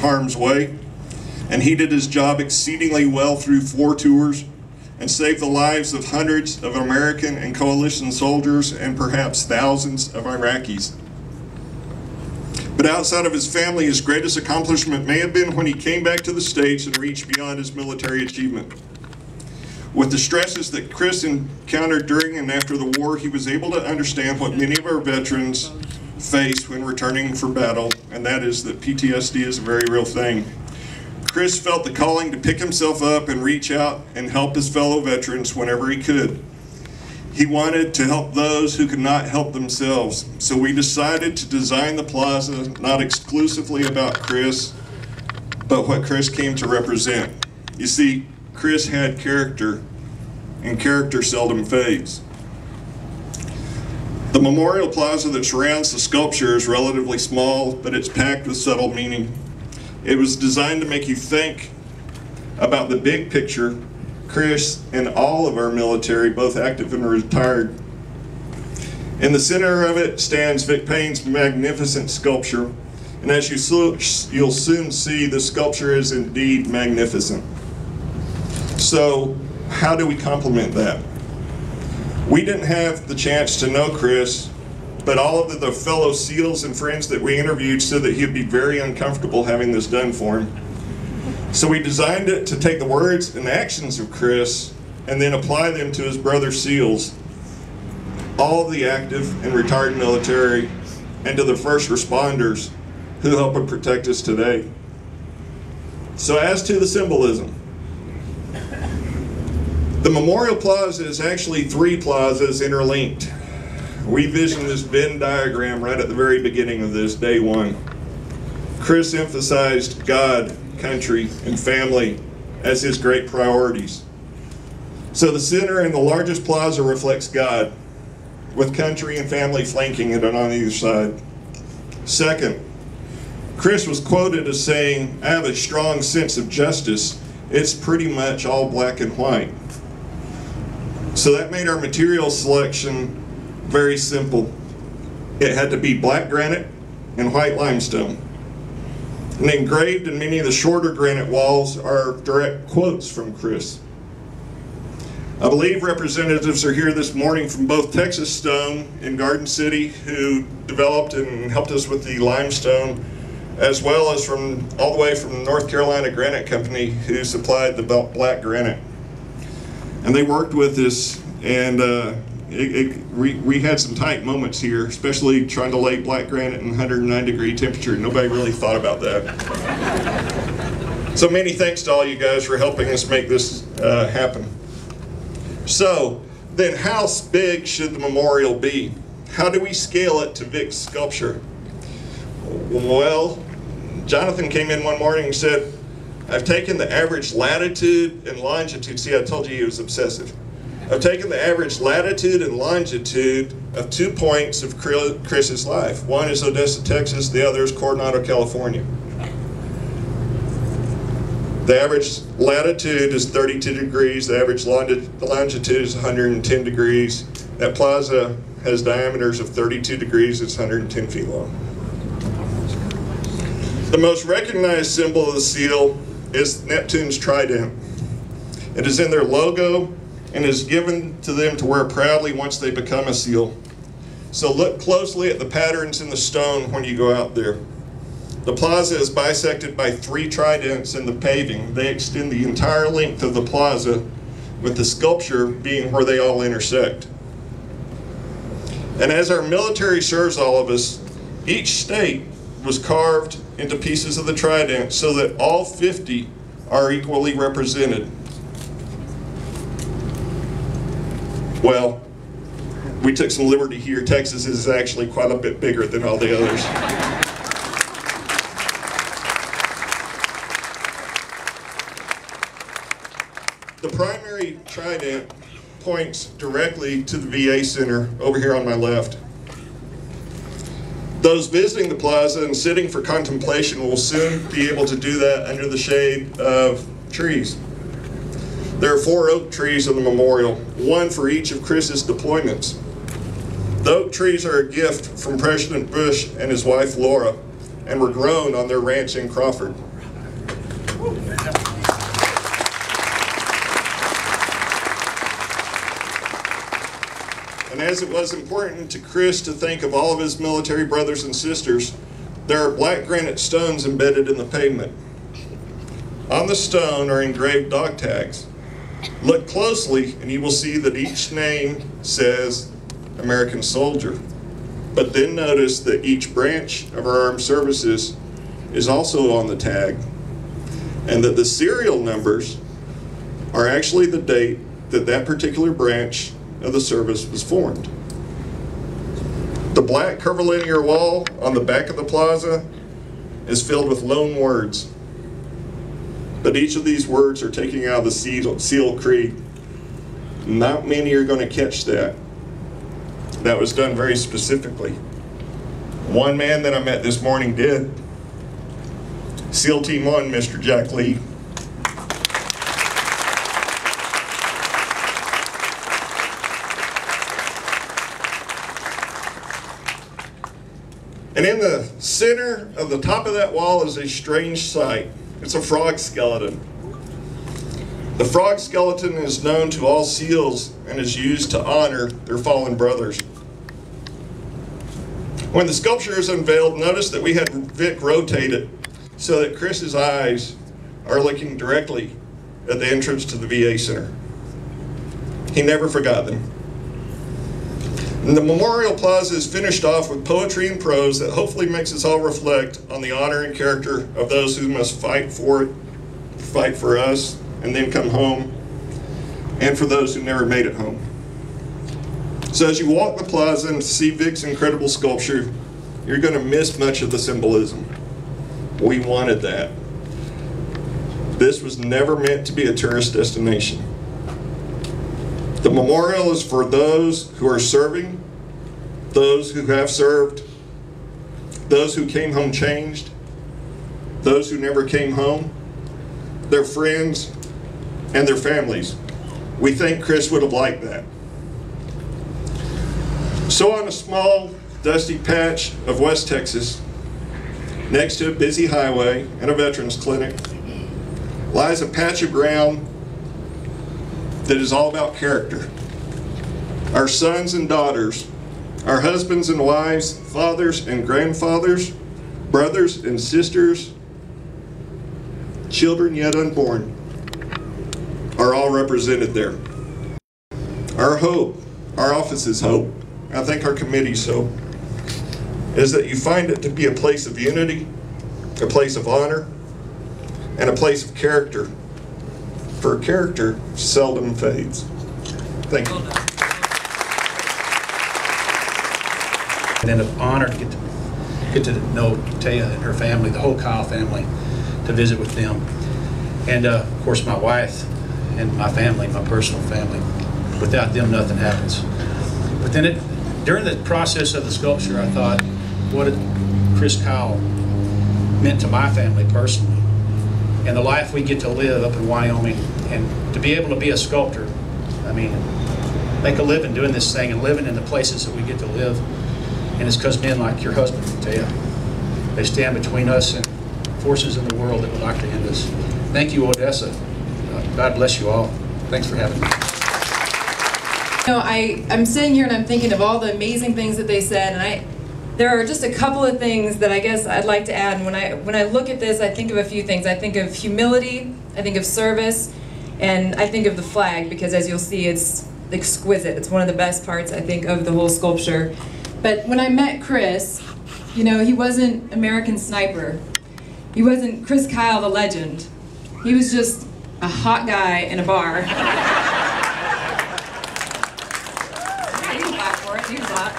harm's way, and he did his job exceedingly well through 4 tours and saved the lives of hundreds of American and coalition soldiers and perhaps thousands of Iraqis. But outside of his family, his greatest accomplishment may have been when he came back to the States and reached beyond his military achievement. With the stresses that Chris encountered during and after the war, he was able to understand what many of our veterans face when returning from battle, and that is that PTSD is a very real thing. Chris felt the calling to pick himself up and reach out and help his fellow veterans whenever he could. He wanted to help those who could not help themselves, so we decided to design the plaza not exclusively about Chris, but what Chris came to represent. You see, Chris had character, and character seldom fades. The memorial plaza that surrounds the sculpture is relatively small, but it's packed with subtle meaning. It was designed to make you think about the big picture, Chris and all of our military, both active and retired. In the center of it stands Vic Payne's magnificent sculpture, and as you'll soon see, the sculpture is indeed magnificent. So, how do we complement that? We didn't have the chance to know Chris, but all of the fellow SEALs and friends that we interviewed said that he'd be very uncomfortable having this done for him. So we designed it to take the words and actions of Chris and then apply them to his brother SEALs, all of the active and retired military, and to the first responders who help and protect us today. So as to the symbolism, the Memorial Plaza is actually 3 plazas interlinked. We visioned this Venn diagram right at the very beginning of this, day 1. Chris emphasized God, country, and family as his great priorities. So the center and the largest plaza reflects God, with country and family flanking it on either side. Second, Chris was quoted as saying, "I have a strong sense of justice. It's pretty much all black and white." So that made our material selection very simple. It had to be black granite and white limestone. And engraved in many of the shorter granite walls are direct quotes from Chris. I believe representatives are here this morning from both Texas Stone in Garden City, who developed and helped us with the limestone, as well as from all the way from North Carolina Granite Company, who supplied the black granite. And they worked with us, and we had some tight moments here, especially trying to lay black granite in 109-degree temperature. Nobody really thought about that. So many thanks to all you guys for helping us make this happen. So then, how big should the memorial be? How do we scale it to Vic's sculpture? Well, Jonathan came in one morning and said, "I've taken the average latitude and longitude." See, I told you he was obsessive. "I've taken the average latitude and longitude of 2 points of Chris's life. One is Odessa, Texas, the other is Coronado, California. The average latitude is 32 degrees, the average longitude is 110 degrees. That plaza has diameters of 32 degrees, it's 110 feet long. The most recognized symbol of the seal is Neptune's trident. It is in their logo and is given to them to wear proudly once they become a SEAL. So look closely at the patterns in the stone when you go out there. The plaza is bisected by 3 tridents in the paving. They extend the entire length of the plaza, with the sculpture being where they all intersect. And as our military serves all of us, each state was carved into pieces of the trident so that all 50 are equally represented. Well, we took some liberty here. Texas is actually quite a bit bigger than all the others. The primary trident points directly to the VA Center over here on my left. Those visiting the plaza and sitting for contemplation will soon be able to do that under the shade of trees. There are 4 oak trees on the memorial, 1 for each of Chris's deployments. The oak trees are a gift from President Bush and his wife Laura, and were grown on their ranch in Crawford. And as it was important to Chris to think of all of his military brothers and sisters, there are black granite stones embedded in the pavement. On the stone are engraved dog tags. Look closely and you will see that each name says American soldier. But then notice that each branch of our armed services is also on the tag, and that the serial numbers are actually the date that that particular branch of the service was formed. The black curvilinear wall on the back of the plaza is filled with lone words, but each of these words are taken out of the SEAL Creed. Not many are going to catch that. That was done very specifically. One man that I met this morning did. SEAL Team 1, Mr. Jack Lee. And in the center of the top of that wall is a strange sight. It's a frog skeleton. The frog skeleton is known to all SEALs and is used to honor their fallen brothers. When the sculpture is unveiled, notice that we had Vic rotate it so that Chris's eyes are looking directly at the entrance to the VA Center. He never forgot them. And the Memorial Plaza is finished off with poetry and prose that hopefully makes us all reflect on the honor and character of those who must fight for it, fight for us, and then come home, and for those who never made it home. So as you walk the plaza and see Vic's incredible sculpture, you're going to miss much of the symbolism. We wanted that. This was never meant to be a tourist destination. The memorial is for those who are serving, those who have served, those who came home changed, those who never came home, their friends, and their families. We think Chris would have liked that. So on a small, dusty patch of West Texas, next to a busy highway and a veterans clinic, lies a patch of ground that is all about character. Our sons and daughters, our husbands and wives, fathers and grandfathers, brothers and sisters, children yet unborn, are all represented there. Our hope, our office's hope, I think our committee's hope, is that you find it to be a place of unity, a place of honor, and a place of character. For character seldom fades. Thank you. And an honor to get to know Taya and her family, the whole Kyle family, to visit with them. And of course my wife and my family, my personal family. Without them, nothing happens. But then during the process of the sculpture, I thought, what Chris Kyle meant to my family personally, and the life we get to live up in Wyoming, and to be able to be a sculptor. I mean, make a living doing this thing and living in the places that we get to live. And it's because men like your husband, Taya, they stand between us and forces in the world that would like to end us. Thank you, Odessa. God bless you all. Thanks for having me. You know, I'm sitting here and I'm thinking of all the amazing things that they said, and there are just a couple of things that I guess I'd like to add. And when I look at this, I think of a few things. I think of humility, I think of service, and I think of the flag, because as you'll see, it's exquisite. It's one of the best parts, I think, of the whole sculpture. But when I met Chris, you know, he wasn't American Sniper. He wasn't Chris Kyle, the legend. He was just a hot guy in a bar. You can clap for it, you can clap.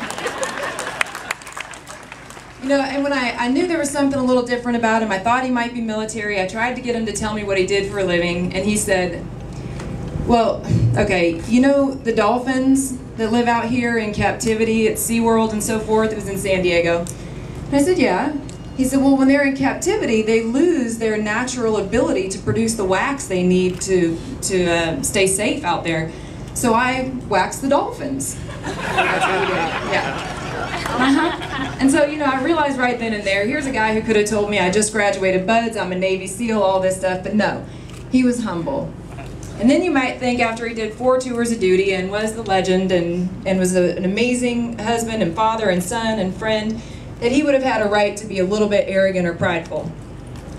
You know, and when I knew there was something a little different about him, I thought he might be military. I tried to get him to tell me what he did for a living, and he said, well, okay, you know the dolphins that live out here in captivity at SeaWorld and so forth? It was in San Diego. And I said, yeah. He said, well, when they're in captivity, they lose their natural ability to produce the wax they need to stay safe out there. So I wax the dolphins. That's what we did, yeah. And so, you know, I realized right then and there, here's a guy who could have told me I just graduated BUD/S, I'm a Navy SEAL, all this stuff, but no, he was humble. And then you might think after he did 4 tours of duty and was the legend and was an amazing husband and father and son and friend, that he would have had a right to be a little bit arrogant or prideful.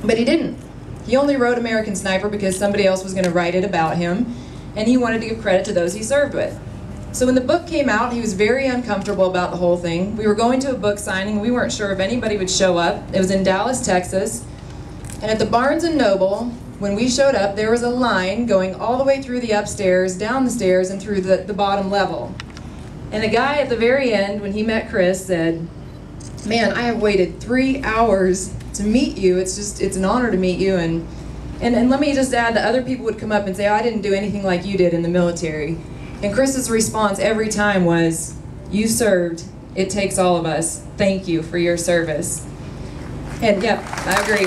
But he didn't. He only wrote American Sniper because somebody else was going to write it about him, and he wanted to give credit to those he served with. So when the book came out, he was very uncomfortable about the whole thing. We were going to a book signing. We weren't sure if anybody would show up. It was in Dallas, Texas. And at the Barnes & Noble, when we showed up, there was a line going all the way through the upstairs, down the stairs, and through the bottom level. And the guy at the very end, when he met Chris, said, "Man, I have waited 3 hours to meet you. It's an honor to meet you." And let me just add that other people would come up and say, "Oh, I didn't do anything like you did in the military." And Chris's response every time was, "You served. It takes all of us. Thank you for your service." And yep, I agree.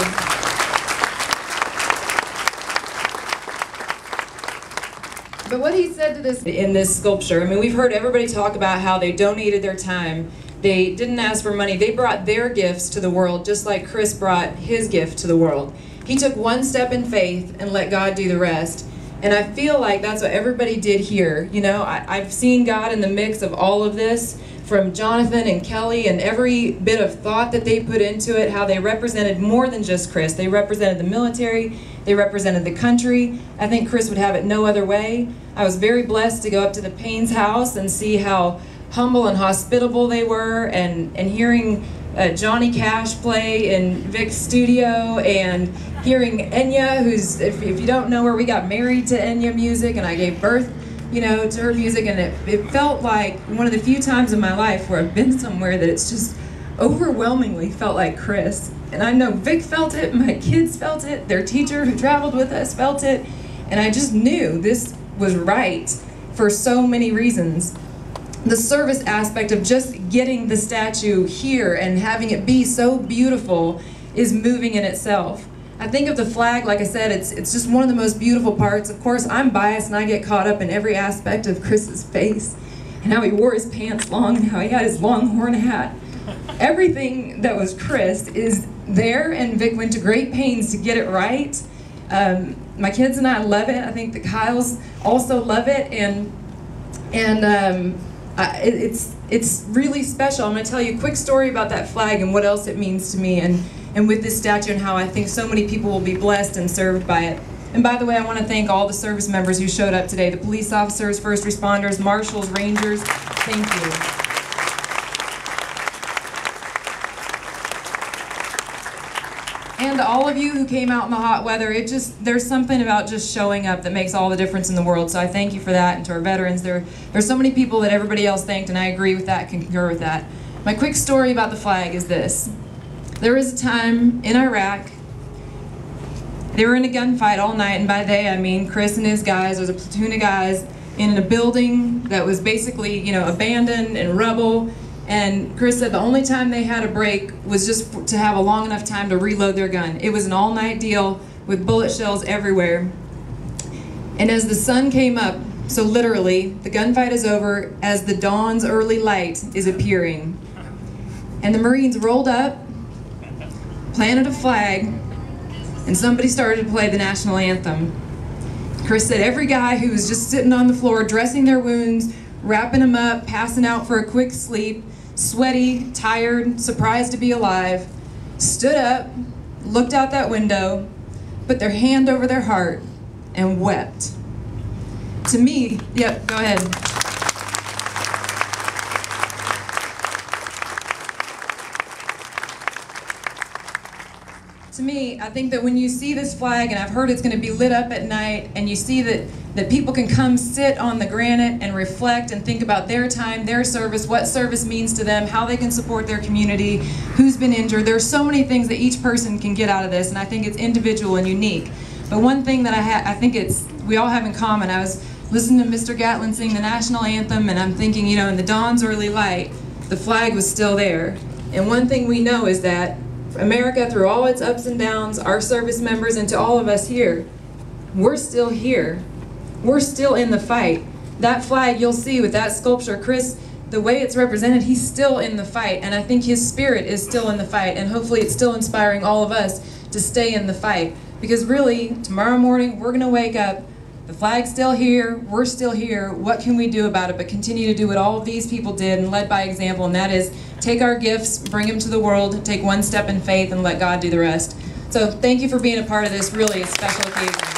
But what he said to this in this sculpture, I mean, we've heard everybody talk about how they donated their time. They didn't ask for money. They brought their gifts to the world, just like Chris brought his gift to the world. He took one step in faith and let God do the rest. And I feel like that's what everybody did here. You know, I've seen God in the mix of all of this, from Jonathan and Kelly and every bit of thought that they put into it, how they represented more than just Chris. They represented the military, they represented the country. I think Chris would have it no other way. I was very blessed to go up to the Payne's house and see how humble and hospitable they were, and hearing Johnny Cash play in Vic's studio, and hearing Enya, who's, if you don't know her, we got married to Enya music, and I gave birth, you know, to her music, and it felt like one of the few times in my life where I've been somewhere that it's just overwhelmingly felt like Chris. And I know Vic felt it, my kids felt it, their teacher who traveled with us felt it, and I just knew this was right for so many reasons. The service aspect of just getting the statue here and having it be so beautiful is moving in itself. I think of the flag, like I said, it's just one of the most beautiful parts. Of course, I'm biased and I get caught up in every aspect of Chris's face, and how he wore his pants long, and how he had his longhorn hat. Everything that was Chris is there, and Vic went to great pains to get it right. My kids and I love it. I think the Kyles also love it, and it's really special. I'm going to tell you a quick story about that flag and what else it means to me, and with this statue, and how I think so many people will be blessed and served by it. And by the way, I want to thank all the service members who showed up today, the police officers, first responders, marshals, rangers. Thank you. And to all of you who came out in the hot weather, there's something about just showing up that makes all the difference in the world. So I thank you for that, and to our veterans. There's so many people that everybody else thanked, and I agree with that, concur with that. My quick story about the flag is this. There was a time in Iraq, they were in a gunfight all night, and by they I mean Chris and his guys. There was a platoon of guys in a building that was basically, you know, abandoned and rubble. And Chris said the only time they had a break was just to have a long enough time to reload their gun. It was an all-night deal with bullet shells everywhere. And as the sun came up, so literally, the gunfight is over as the dawn's early light is appearing. And the Marines rolled up, planted a flag, and somebody started to play the national anthem. Chris said every guy who was just sitting on the floor, dressing their wounds, wrapping them up, passing out for a quick sleep, sweaty, tired, surprised to be alive, stood up, looked out that window, put their hand over their heart, and wept. To me, yep, go ahead. To me, I think that when you see this flag, and I've heard it's going to be lit up at night, and you see that people can come sit on the granite and reflect and think about their time, their service, what service means to them, how they can support their community, who's been injured. There's so many things that each person can get out of this, and I think it's individual and unique. But one thing that I think we all have in common, I was listening to Mr. Gatlin sing the national anthem, and I'm thinking, you know, in the dawn's early light, the flag was still there. And one thing we know is that America, through all its ups and downs, our service members, and to all of us here, we're still here. We're still in the fight. That flag you'll see with that sculpture, Chris the way it's represented, he's still in the fight, and I think his spirit is still in the fight, and hopefully it's still inspiring all of us to stay in the fight. Because really, tomorrow morning, we're gonna wake up, the flag's still here, we're still here, what can we do about it but continue to do what all of these people did and led by example, and that is take our gifts, bring them to the world, take one step in faith, and let God do the rest. So thank you for being a part of this really special occasion.